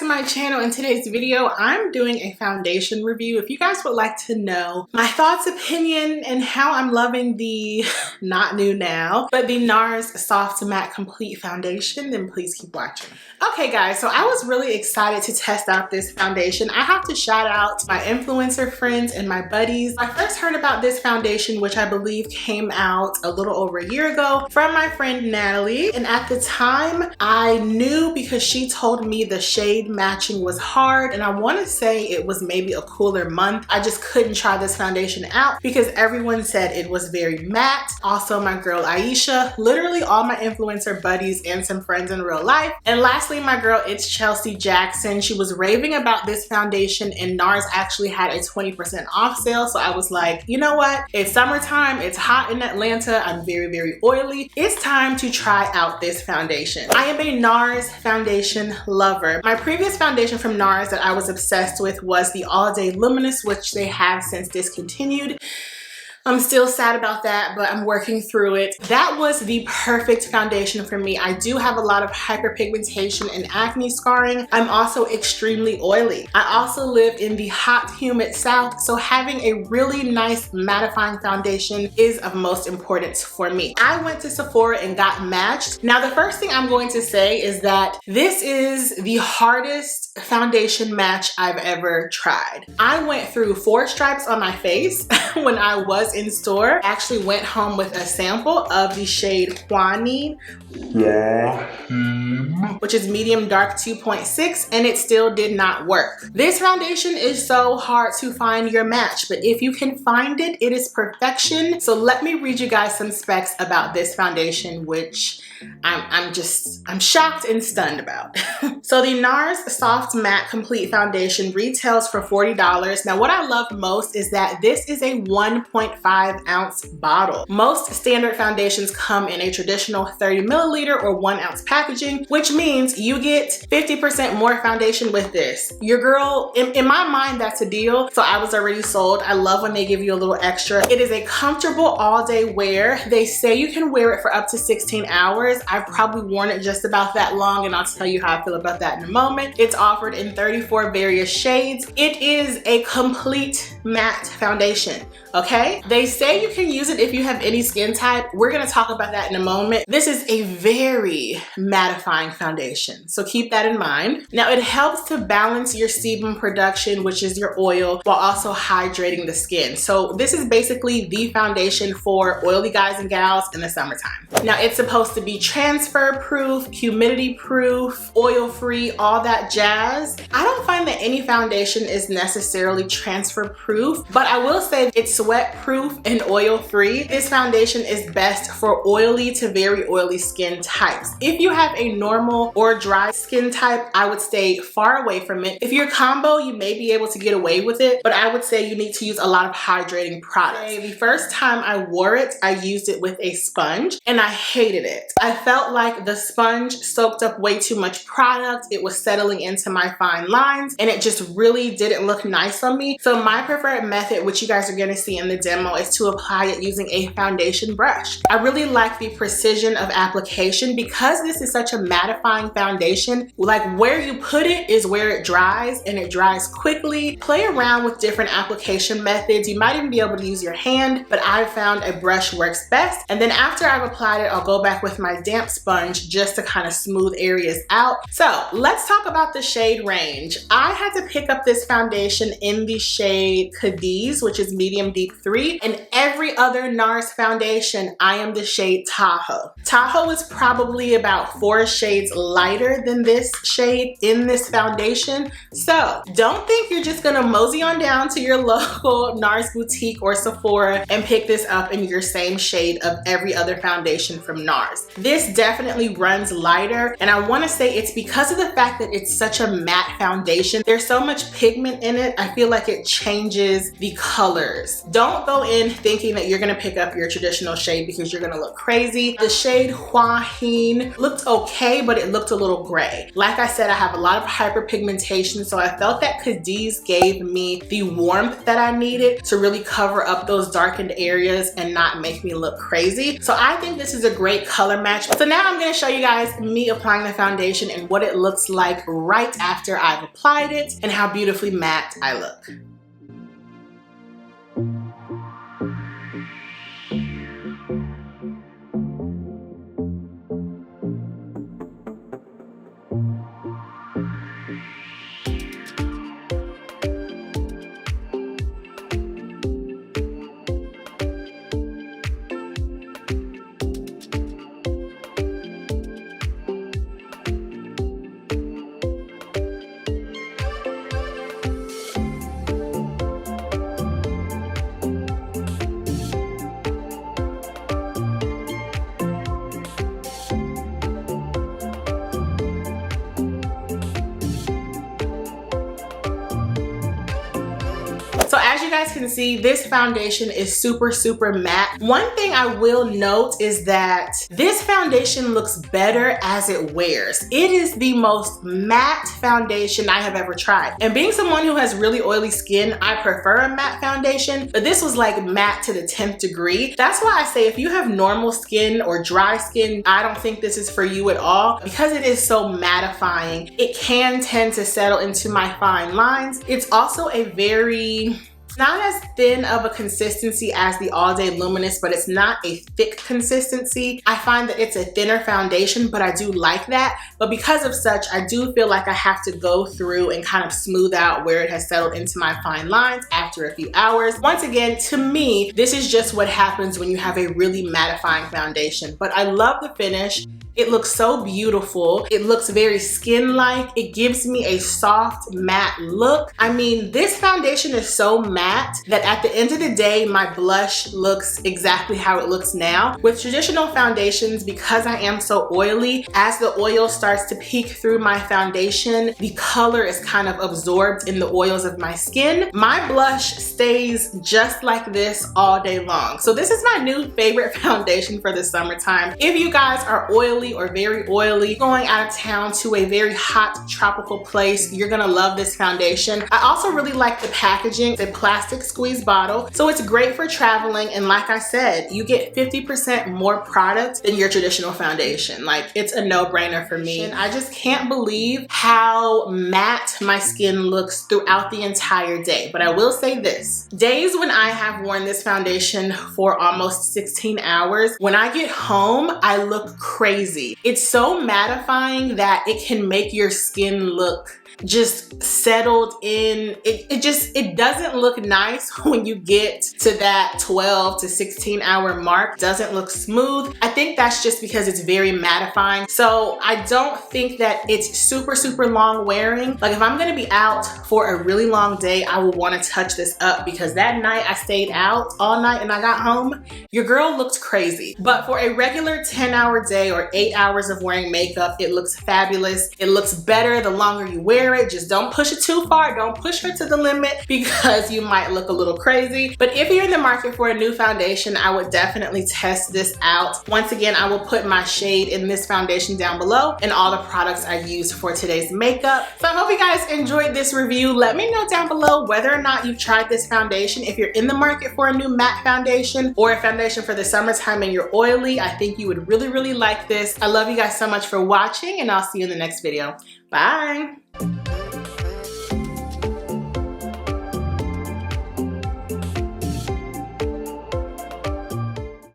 to my channel. In today's video, I'm doing a foundation review. If you guys would like to know my thoughts, opinion, and how I'm loving the, not new now, but the Nars Soft Matte Complete Foundation, then please keep watching. Okay guys, so I was really excited to test out this foundation. I have to shout out my influencer friends and my buddies. I first heard about this foundation, which I believe came out a little over a year ago, from my friend Natalie. And at the time, I knew because she told me the shade matching was hard, and I want to say it was maybe a cooler month. I just couldn't try this foundation out because everyone said it was very matte. Also my girl Aisha, literally all my influencer buddies and some friends in real life. And lastly, my girl, it's Chelsea Jackson. She was raving about this foundation and Nars actually had a 20% off sale. So I was like, you know what? It's summertime, it's hot in Atlanta, I'm very, very oily. It's time to try out this foundation. I am a Nars foundation lover. My previous foundation from Nars that I was obsessed with was the All Day Luminous, which they have since discontinued. I'm still sad about that, but I'm working through it. That was the perfect foundation for me. I do have a lot of hyperpigmentation and acne scarring. I'm also extremely oily. I also live in the hot, humid South, so having a really nice mattifying foundation is of most importance for me. I went to Sephora and got matched. Now, the first thing I'm going to say is that this is the hardest foundation match I've ever tried. I went through 4 stripes on my face when I was in store. I actually went home with a sample of the shade Quinine, which is medium dark 2.6, and it still did not work. This foundation is so hard to find your match, but if you can find it, it is perfection. So let me read you guys some specs about this foundation, which I'm shocked and stunned about. So the Nars Soft Matte Complete Foundation retails for $40. Now what I love most is that this is a 1.5 ounce bottle. Most standard foundations come in a traditional 30 milliliter or 1 ounce packaging, which means you get 50% more foundation with this. Your girl, in my mind, that's a deal. So I was already sold. I love when they give you a little extra. It is a comfortable all day wear. They say you can wear it for up to 16 hours. I've probably worn it just about that long, and I'll tell you how I feel about that in a moment. It's offered in 34 various shades. It is a complete matte foundation. Okay, they say you can use it if you have any skin type. We're gonna talk about that in a moment. This is a very mattifying foundation, so keep that in mind. Now it helps to balance your sebum production, which is your oil, while also hydrating the skin. So this is basically the foundation for oily guys and gals in the summertime. Now it's supposed to be transfer proof, humidity proof, oil free, all that jazz. I don't find that any foundation is necessarily transfer proof, but I will say it's sweat proof and oil free. This foundation is best for oily to very oily skin types. If you have a normal or dry skin type, I would stay far away from it. If you're combo, you may be able to get away with it, but I would say you need to use a lot of hydrating products. The first time I wore it, I used it with a sponge and I hated it. I felt like the sponge soaked up way too much product. It was settling into my fine lines and it just really didn't look nice on me. So my preferred method, which you guys are gonna see in the demo, is to apply it using a foundation brush. I really like the precision of application because this is such a mattifying foundation. Like where you put it is where it dries, and it dries quickly. Play around with different application methods. You might even be able to use your hand, but I've found a brush works best. And then after I've applied it, I'll go back with my damp sponge just to kind of smooth areas out. So let's talk about the shade range. I had to pick up this foundation in the shade Cadiz, which is medium deep 3, and every other Nars foundation, I am the shade Tahoe. Tahoe is probably about 4 shades lighter than this shade in this foundation. So don't think you're just gonna mosey on down to your local Nars boutique or Sephora and pick this up in your same shade of every other foundation from Nars. This definitely runs lighter, and I wanna say it's because of the fact that it's such a matte foundation foundation. There's so much pigment in it, I feel like it changes the colors. Don't go in thinking that you're gonna pick up your traditional shade because you're gonna look crazy. The shade Hua Hin looked okay, but it looked a little gray. Like I said, I have a lot of hyperpigmentation, so I felt that Cadiz gave me the warmth that I needed to really cover up those darkened areas and not make me look crazy. So I think this is a great color match. So now I'm gonna show you guys me applying the foundation and what it looks like right after I've applied it and how beautifully matte I look. So as you guys can see, this foundation is super matte. One thing I will note is that this foundation looks better as it wears. It is the most matte foundation I have ever tried. And being someone who has really oily skin, I prefer a matte foundation, but this was like matte to the 10th degree. That's why I say if you have normal skin or dry skin, I don't think this is for you at all. Because it is so mattifying, it can tend to settle into my fine lines. It's also a very, not as thin of a consistency as the All Day Luminous, but it's not a thick consistency. I find that it's a thinner foundation, but I do like that. But because of such, I do feel like I have to go through and kind of smooth out where it has settled into my fine lines after a few hours. Once again, to me, this is just what happens when you have a really mattifying foundation. But I love the finish. It looks so beautiful. It looks very skin-like. It gives me a soft matte look. I mean, this foundation is so matte that at the end of the day, my blush looks exactly how it looks now. With traditional foundations, because I am so oily, as the oil starts to peek through my foundation, the color is kind of absorbed in the oils of my skin. My blush stays just like this all day long. So this is my new favorite foundation for the summertime. If you guys are oily or very oily, going out of town to a very hot tropical place, you're gonna love this foundation. I also really like the packaging. It's a plastic squeeze bottle, so it's great for traveling, and like I said, you get 50% more product than your traditional foundation. Like, it's a no-brainer for me. And I just can't believe how matte my skin looks throughout the entire day. But I will say this, days when I have worn this foundation for almost 16 hours, when I get home, I look crazy. It's so mattifying that it can make your skin look just settled in. It doesn't look nice when you get to that 12 to 16 hour mark. It doesn't look smooth. I think that's just because it's very mattifying. So I don't think that it's super long wearing. Like, if I'm gonna be out for a really long day, I will want to touch this up, because that night I stayed out all night and I got home, your girl looked crazy. But for a regular 10-hour day or 8 hours of wearing makeup, it looks fabulous. It looks better the longer you wear it. Just don't push it too far. Don't push her to the limit, because you might look a little crazy. But if you're in the market for a new foundation, I would definitely test this out. Once again, I will put my shade in this foundation down below and all the products I used for today's makeup. So I hope you guys enjoyed this review. Let me know down below whether or not you've tried this foundation. If you're in the market for a new matte foundation or a foundation for the summertime and you're oily, I think you would really like this. I love you guys so much for watching, and I'll see you in the next video. Bye.